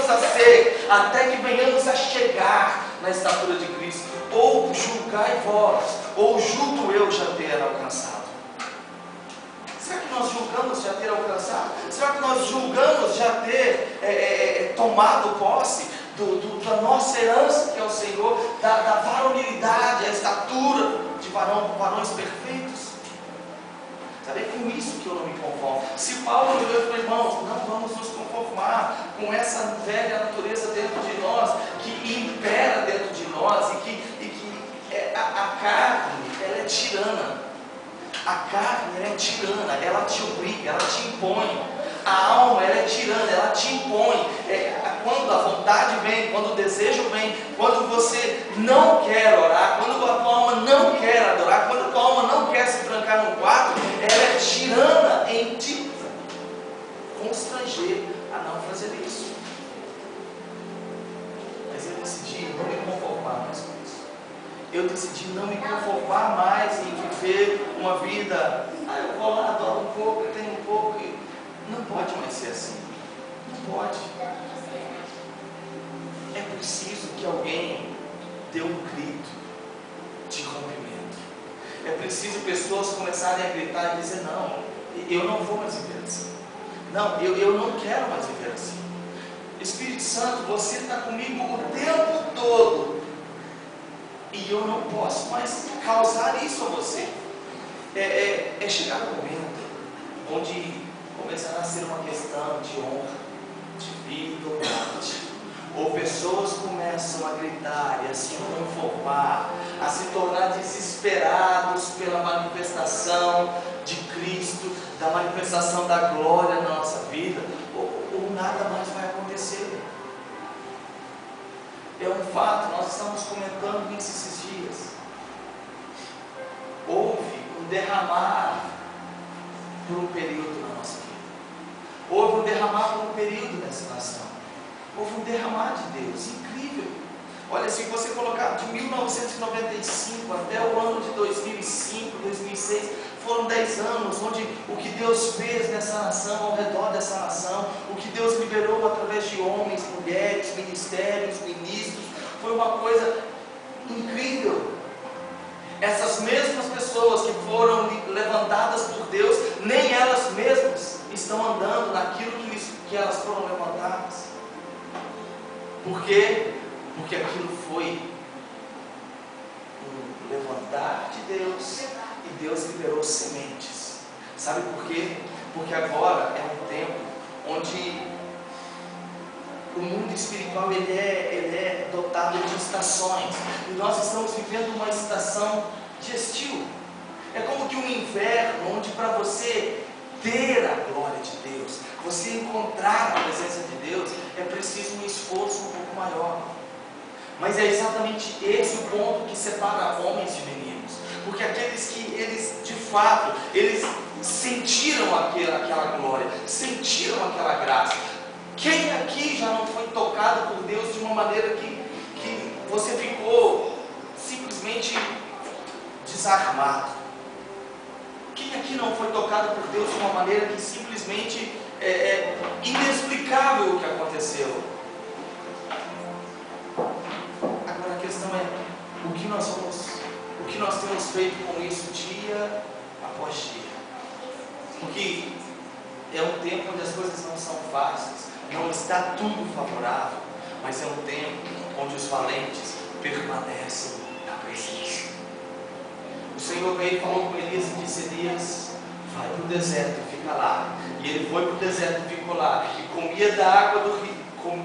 venhamos a ser, até que venhamos a chegar na estatura de Cristo. Ou julgai vós, ou julgo eu já ter alcançado. Será que nós julgamos já ter alcançado? Será que nós julgamos já ter tomado posse da nossa herança, que é o Senhor, da varonilidade, a estatura de varões perfeitos? Sabe, é com isso que eu não me conformo. Se Paulo olhou e falou, irmãos, não vamos nos conformar com essa velha natureza dentro de nós, que impera dentro de nós, e que a carne, ela é tirana. A carne, ela é tirana, ela te obriga, ela te impõe. A alma, ela é tirana, ela te impõe. Quando a vontade vem, quando o desejo vem, quando você não quer orar, quando a tua alma não quer adorar, quando a tua alma não quer se trancar num quarto, ela é tirana em te constranger a não fazer isso. Mas eu decidi não me conformar mais com isso. Eu decidi não me conformar mais em viver uma vida, eu vou lá, adoro um pouco, eu tenho um pouco. Não pode mais ser assim. Não pode. É preciso que alguém dê um grito de rompimento. É preciso pessoas começarem a gritar e dizer, não, eu não vou mais viver assim. Não, eu não quero mais viver assim. Espírito Santo, você está comigo o tempo todo. E eu não posso mais causar isso a você. É chegar no momento onde começará a ser uma questão de honra, de vida ou morte. Ou pessoas começam a gritar e a se conformar, a se tornar desesperados pela manifestação de Cristo, da manifestação da glória na nossa vida, ou nada mais vai acontecer. É um fato, nós estamos comentando isso esses dias. Houve um derramar por um período na nossa vida. Houve um derramar por um período nessa nação. Houve um derramar de Deus, incrível. Olha, se você colocar de 1995 até o ano de 2005, 2006, foram 10 anos onde o que Deus fez nessa nação, ao redor dessa nação, o que Deus liberou através de homens, mulheres, ministérios, ministros, foi uma coisa incrível. Essas mesmas pessoas que foram levantadas por Deus, nem elas mesmas estão andando naquilo que elas foram levantadas. Por quê? Porque aquilo foi um levantar de Deus, e Deus liberou sementes. Sabe por quê? Porque agora é um tempo onde o mundo espiritual ele é dotado de estações, e nós estamos vivendo uma estação de estio. É como que um inverno, onde para você ter a glória de Deus, você encontrar a presença de Deus, é preciso um esforço um pouco maior. Mas é exatamente esse o ponto que separa homens de meninos, porque aqueles que eles de fato eles sentiram aquela glória, sentiram aquela graça. Quem aqui já não foi tocado por Deus de uma maneira que você ficou simplesmente desarmado? Quem aqui não foi tocado por Deus de uma maneira que simplesmente é inexplicável o que aconteceu? Agora a questão é, o que nós temos feito com isso dia após dia? Porque é um tempo onde as coisas não são fáceis, não está tudo favorável, mas é um tempo onde os valentes permanecem na presença. O Senhor veio e falou com Elias e disse: Elias, vai para o deserto e fica lá. E ele foi para o deserto e ficou lá, e comia da água do rio,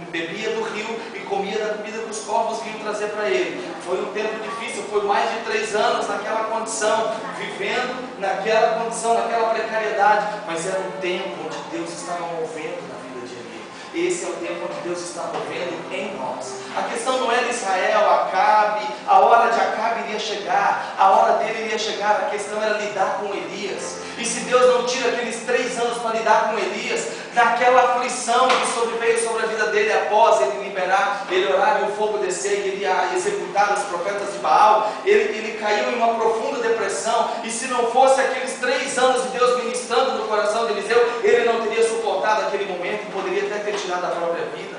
bebia do rio e comia da comida que os corvos vinham trazer para ele. Foi um tempo difícil, foi mais de 3 anos naquela condição, vivendo naquela condição, naquela precariedade, mas era um tempo onde Deus estava movendo na vida de Elias. Esse é o tempo onde Deus está movendo em nós. A questão não era Israel, Acabe, a hora de Acabe iria chegar, a hora dele iria chegar, a questão era lidar com Elias. E se Deus não tira aqueles 3 anos para lidar com Elias, naquela aflição que sobreveio sobre a vida dele após ele liberar, ele orar e o fogo descer e ele ia executar os profetas de Baal, ele caiu em uma profunda depressão. E se não fosse aqueles 3 anos de Deus ministrando no coração de Eliseu, ele não teria suportado aquele momento e poderia até ter tirado a própria vida.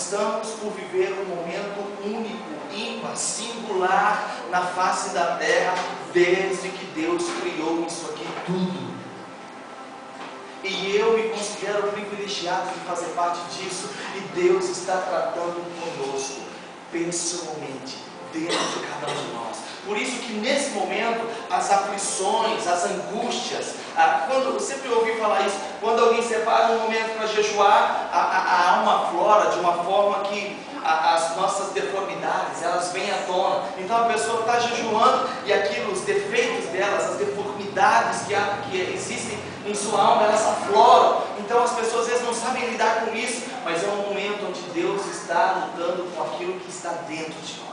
estamos por viver um momento único, ímpar, singular na face da terra, desde que Deus criou isso aqui tudo. E eu me considero privilegiado de fazer parte disso, e Deus está tratando conosco, pessoalmente, dentro de cada um de nós. Por isso que nesse momento, as aflições, as angústias, quando eu sempre ouvi falar isso, quando alguém separa um momento para jejuar, a alma aflora de uma forma que as nossas deformidades, elas vêm à tona. Então a pessoa está jejuando e aquilo, os defeitos delas, as deformidades que existem em sua alma, elas afloram. Então as pessoas às vezes não sabem lidar com isso, mas é um momento onde Deus está lutando com aquilo que está dentro de nós.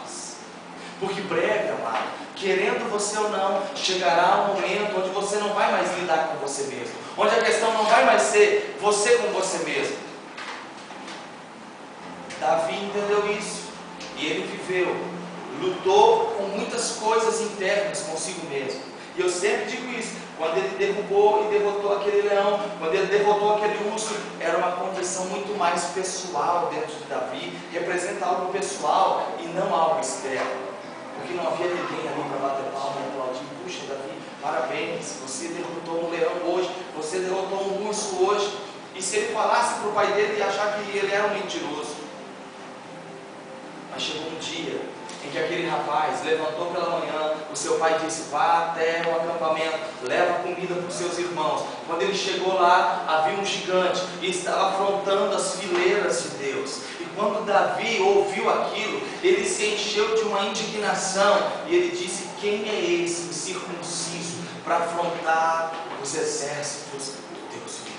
Porque breve, amado, querendo você ou não, chegará um momento onde você não vai mais lidar com você mesmo, onde a questão não vai mais ser você com você mesmo. Davi entendeu isso, e ele viveu, lutou com muitas coisas internas consigo mesmo. E eu sempre digo isso, quando ele derrubou e derrotou aquele leão, quando ele derrotou aquele urso, era uma condição muito mais pessoal dentro de Davi, representa algo pessoal e não algo externo. Porque não havia ninguém ali para bater palma e aplaudir. Puxa, Davi, parabéns, você derrotou um leão hoje, você derrotou um urso hoje. E se ele falasse para o pai dele, ia achar que ele era um mentiroso. Mas chegou um dia em que aquele rapaz levantou pela manhã, o seu pai disse: vá até o acampamento, leva comida para os seus irmãos. Quando ele chegou lá, havia um gigante e estava afrontando as fileiras de Deus. E quando Davi ouviu aquilo, ele se encheu de uma indignação e ele disse: quem é esse incircunciso para afrontar os exércitos do Deus vivo?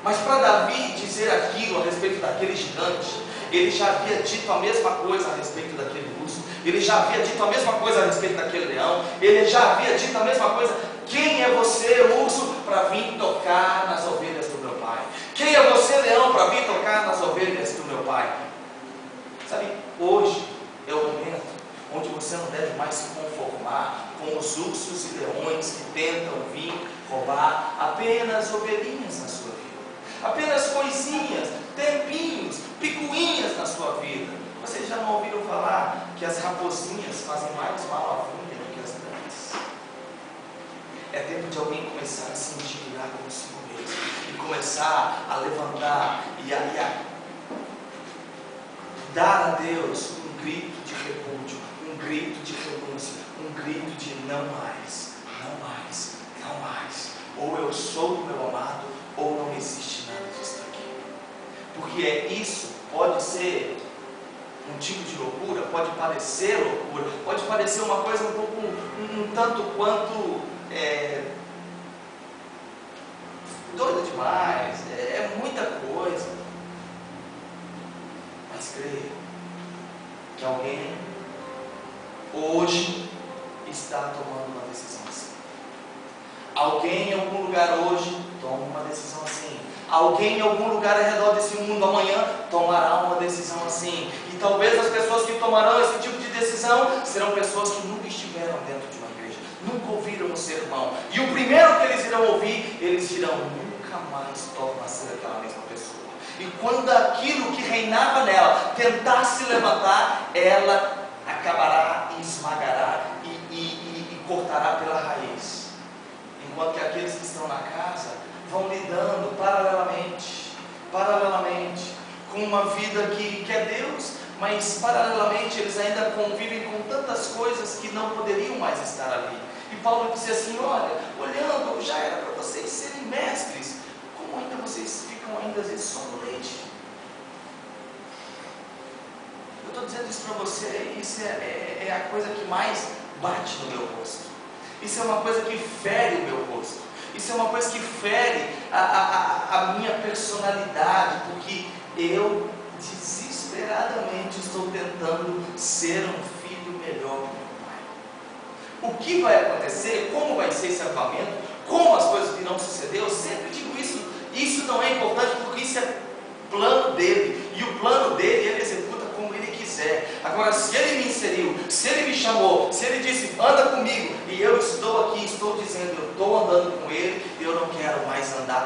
Mas para Davi dizer aquilo a respeito daquele gigante, ele já havia dito a mesma coisa a respeito daquele urso, ele já havia dito a mesma coisa a respeito daquele leão, ele já havia dito a mesma coisa: quem é você, urso, para vir tocar nas ovelhas do meu pai? Quem é você, leão, para vir tocar nas ovelhas do meu pai? Sabe, hoje é o momento onde você não deve mais se conformar com os ursos e leões que tentam vir roubar apenas ovelhinhas na sua vida, apenas coisinhas, tempinhos, picuinhas na sua vida. Vocês já não ouviram falar que as raposinhas fazem mais mal à vinha do que as grandes? É tempo de alguém começar a se indignar consigo mesmo e começar a levantar e a dar a Deus um grito de repúdio, um grito de renúncia, um grito de não mais, não mais, não mais. Ou eu sou do meu amado, ou não existe nada disso aqui. Porque isso pode ser um tipo de loucura, pode parecer loucura, pode parecer uma coisa um pouco, um tanto quanto doida demais, é muita coisa. Mas creia que alguém hoje está tomando uma decisão assim. Alguém em algum lugar hoje toma uma decisão assim. Alguém em algum lugar ao redor desse mundo amanhã tomará uma decisão assim. E talvez as pessoas que tomarão esse tipo de decisão serão pessoas que nunca estiveram dentro de uma igreja, nunca ouviram um sermão. E o primeiro que eles irão ouvir, eles dirão: nunca mais torna a ser aquela mesma pessoa. E quando aquilo que reinava nela tentar se levantar, ela acabará e esmagará e cortará pela raiz. Enquanto que aqueles que estão na casa vão lidando paralelamente, com uma vida que é Deus, mas paralelamente eles ainda convivem com tantas coisas que não poderiam mais estar ali. E Paulo disse assim: olha, olhando, já era para vocês serem mestres, como ainda vocês ficam ainda às vezes só no leite? Eu estou dizendo isso para você, isso é a coisa que mais bate no meu rosto. Isso é uma coisa que fere o meu rosto. Isso é uma coisa que fere a minha personalidade, porque eu desesperadamente estou tentando ser um filho melhor do meu pai. O que vai acontecer? Como vai ser esse avivamento? Como as coisas virão suceder? Eu sempre digo isso. Isso não é importante, porque isso é plano dele. E o plano dele, ele executa como ele quiser. Agora, se ele me inseriu, se ele me chamou, se ele disse: anda comigo, e eu estou aqui, estou dizendo, eu estou andando com ele, eu não quero mais andar